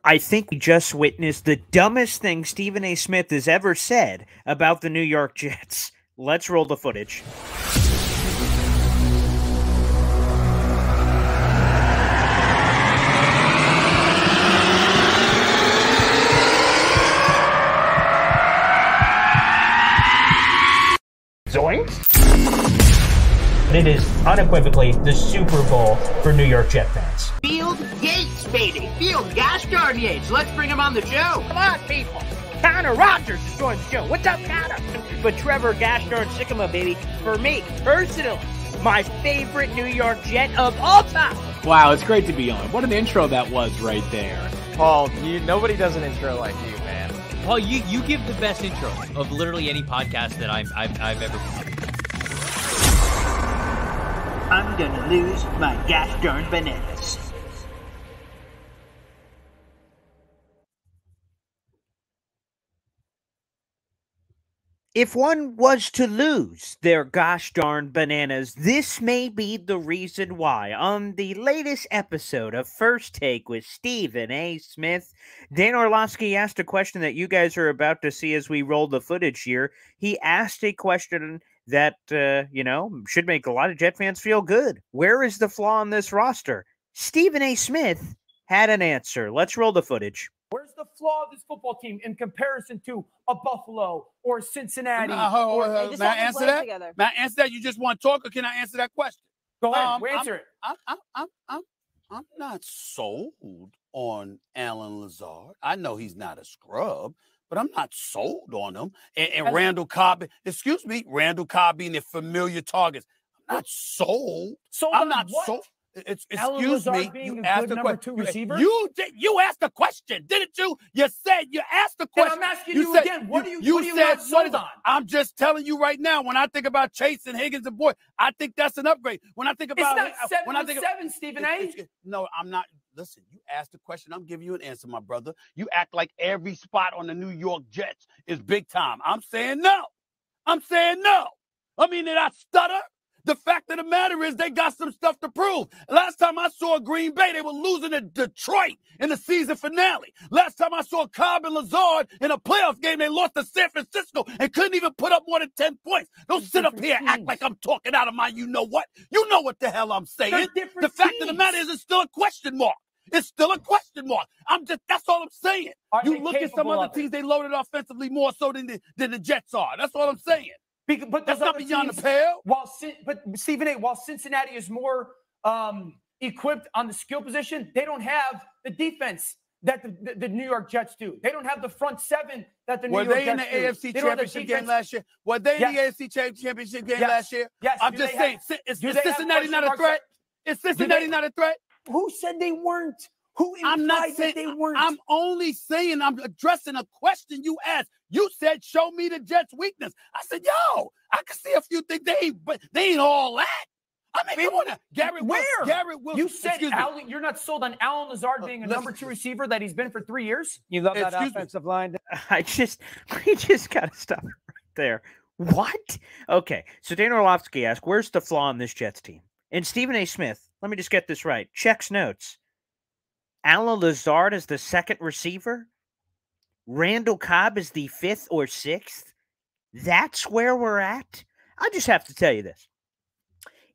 I think we just witnessed the dumbest thing Stephen A. Smith has ever said about the New York Jets. Let's roll the footage. Zoinks! It is unequivocally the Super Bowl for New York Jet fans. Field Yates, baby. Field Gosh darn Yates. Let's bring him on the show. Come on, people. Connor Rogers is joining the show. What's up, Connor? But Trevor Gosh darn Sycamore, baby, for me, personally, my favorite New York Jet of all time. Wow, it's great to be on. What an intro that was right there. Paul, nobody does an intro like you, man. Paul, you give the best intro of literally any podcast that I've ever been. I'm gonna lose my gosh darn bananas. If one was to lose their gosh darn bananas, this may be the reason why. On the latest episode of First Take with Stephen A. Smith, Dan Orlovsky asked a question that you guys are about to see as we roll the footage here. He asked a question that, should make a lot of Jet fans feel good. Where is the flaw in this roster? Stephen A. Smith had an answer. Let's roll the footage. Where's the flaw of this football team in comparison to a Buffalo or Cincinnati? May I answer that? May I answer that? You just want to talk, or can I answer that question? Go ahead, answer it. I'm not sold on Allen Lazard. I know he's not a scrub, but I'm not sold on him. And Randall Cobb, Randall Cobb being the familiar targets. I'm not sold. I'm not what? sold. Excuse me. You asked the question. You asked the question, didn't you? You said you asked the question. Then I'm asking you again. What are you not sold on? I'm just telling you right now. When I think about Chase and Higgins and Boyd, I think that's an upgrade. When I think about it's not 7-7, Stephen A. No, I'm not. Listen, you asked the question. I'm giving you an answer, my brother. You act like every spot on the New York Jets is big time. I'm saying no. I mean, did I stutter? The fact of the matter is they got some stuff to prove. Last time I saw Green Bay, they were losing to Detroit in the season finale. Last time I saw Cobb and Lazard in a playoff game, they lost to San Francisco and couldn't even put up more than 10 points. Don't sit up here and act like I'm talking out of my you-know-what. You know what the hell I'm saying. The fact of the matter is it's still a question mark. It's still a question mark. That's all I'm saying. You look at some other teams, they loaded offensively more so than the Jets are. That's all I'm saying. But that's not beyond the pale. But Stephen A., while Cincinnati is more equipped on the skill position, they don't have the defense that the New York Jets do. They don't have the front seven that the New York Jets do. Were they in the AFC Championship game last year? Were they in the AFC Championship game last year? Yes. I'm just saying, is Cincinnati not a threat? Is Cincinnati not a threat? Who said they weren't? Who implied that they weren't? I'm only saying I'm addressing a question you asked. You said, show me the Jets' weakness. I said, yo, I can see a few things. But they ain't all that. I mean, come on now. Garrett Wilson. You said you're not sold on Allen Lazard being a number 2 receiver that he's been for 3 years? You love that offensive line. We just got to stop right there. What? Okay, so Dan Orlovsky asked, where's the flaw in this Jets team? And Stephen A. Smith, let me just get this right. Checks notes. Allen Lazard is the second receiver. Randall Cobb is the 5th or 6th. That's where we're at. I just have to tell you this.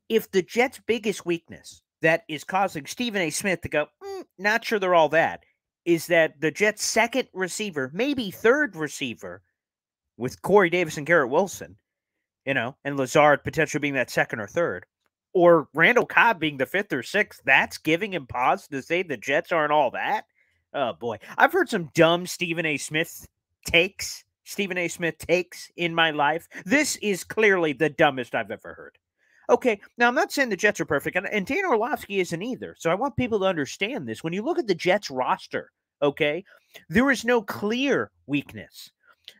If the Jets' biggest weakness that is causing Stephen A. Smith to go, not sure they're all that, is that the Jets' second receiver, maybe third receiver, with Corey Davis and Garrett Wilson, and Lazard potentially being that second or third, or Randall Cobb being the 5th or 6th, that's giving him pause to say the Jets aren't all that? Oh, boy. I've heard some dumb Stephen A. Smith takes in my life. This is clearly the dumbest I've ever heard. Okay, now I'm not saying the Jets are perfect, and Dan Orlovsky isn't either, so I want people to understand this. When you look at the Jets roster, okay, there is no clear weakness.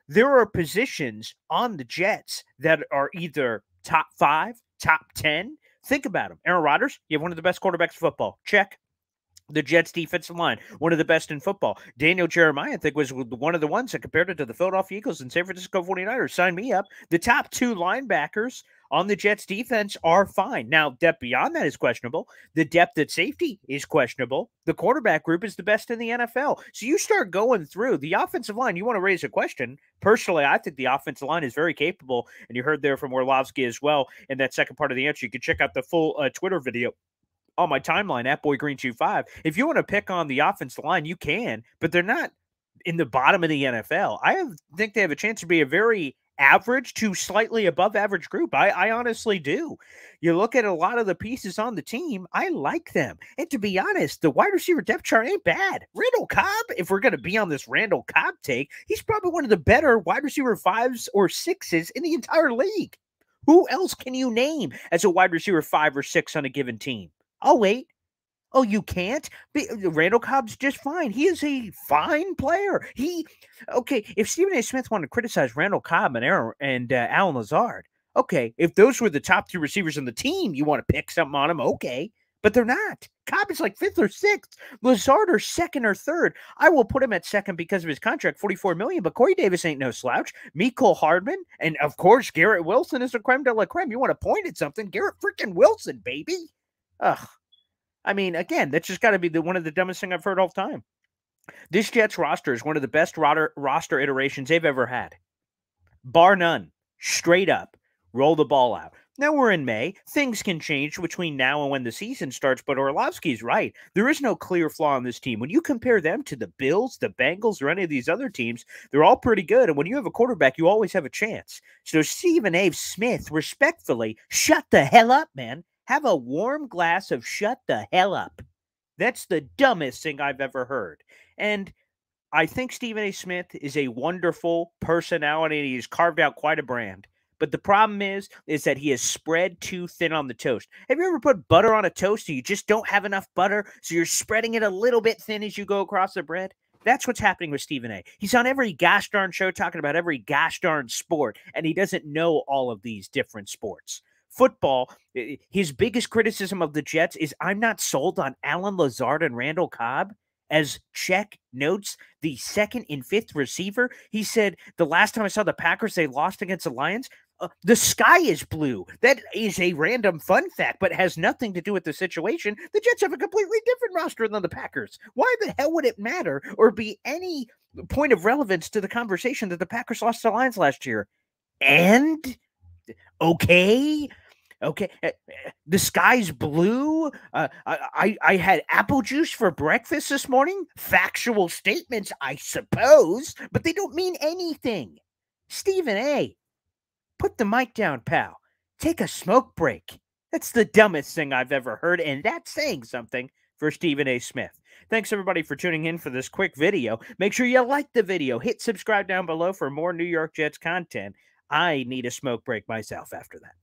There are positions on the Jets that are either top 5, top 10. Think about them. Aaron Rodgers, you have one of the best quarterbacks in football. Check. The Jets defensive line, one of the best in football. Daniel Jeremiah, I think, was one of the ones that compared it to the Philadelphia Eagles and San Francisco 49ers. Sign me up. The top 2 linebackers on the Jets defense are fine. Now, depth beyond that is questionable. The depth at safety is questionable. The quarterback group is the best in the NFL. So you start going through the offensive line. You want to raise a question. Personally, I think the offensive line is very capable. And you heard there from Orlovsky as well in that second part of the answer. You can check out the full Twitter video on my timeline at BoyGreen25. If you want to pick on the offensive line, you can, but they're not in the bottom of the NFL. I think they have a chance to be a very average to slightly above average group. I honestly do. You look at a lot of the pieces on the team, I like them. And to be honest, the wide receiver depth chart ain't bad. Randall Cobb, if we're going to be on this Randall Cobb take, he's probably one of the better wide receiver 5s or 6s in the entire league. Who else can you name as a wide receiver 5 or 6 on a given team? Oh, wait. Oh, you can't? Randall Cobb's just fine. He is a fine player. Okay, if Stephen A. Smith wanted to criticize Randall Cobb and Alan Lazard, okay, if those were the top 2 receivers on the team, you want to pick something on them, okay, but they're not. Cobb is like 5th or 6th. Lazard are 2nd or 3rd. I will put him at 2nd because of his contract, $44 million, but Corey Davis ain't no slouch. Mecole Hardman, and of course, Garrett Wilson is a creme de la creme. You want to point at something, Garrett freaking Wilson, baby. Ugh. I mean, again, that's just got to be one of the dumbest thing I've heard all the time. This Jets roster is one of the best roster iterations they've ever had. Bar none. Straight up. Roll the ball out. Now we're in May. Things can change between now and when the season starts, but Orlovsky's right. There is no clear flaw on this team. When you compare them to the Bills, the Bengals, or any of these other teams, they're all pretty good. And when you have a quarterback, you always have a chance. So Stephen A. Smith, respectfully, shut the hell up, man. Have a warm glass of shut the hell up. That's the dumbest thing I've ever heard. And I think Stephen A. Smith is a wonderful personality, and he's carved out quite a brand. But the problem is that he is spread too thin on the toast. Have you ever put butter on a toast and you just don't have enough butter, so you're spreading it a little bit thin as you go across the bread? That's what's happening with Stephen A. He's on every gosh darn show talking about every gosh darn sport, and he doesn't know all of these different sports. Football, his biggest criticism of the Jets is I'm not sold on Alan Lazard and Randall Cobb as Check notes the 2nd and 5th receiver. He said the last time I saw the Packers, they lost against the Lions. The sky is blue. That is a random fun fact, but has nothing to do with the situation. The Jets have a completely different roster than the Packers. Why the hell would it matter or be any point of relevance to the conversation that the Packers lost to the Lions last year? And okay, the sky's blue. I had apple juice for breakfast this morning. Factual statements, I suppose, but they don't mean anything. Stephen A., put the mic down, pal. Take a smoke break. That's the dumbest thing I've ever heard, and that's saying something for Stephen A. Smith. Thanks, everybody, for tuning in for this quick video. Make sure you like the video. Hit subscribe down below for more New York Jets content. I need a smoke break myself after that.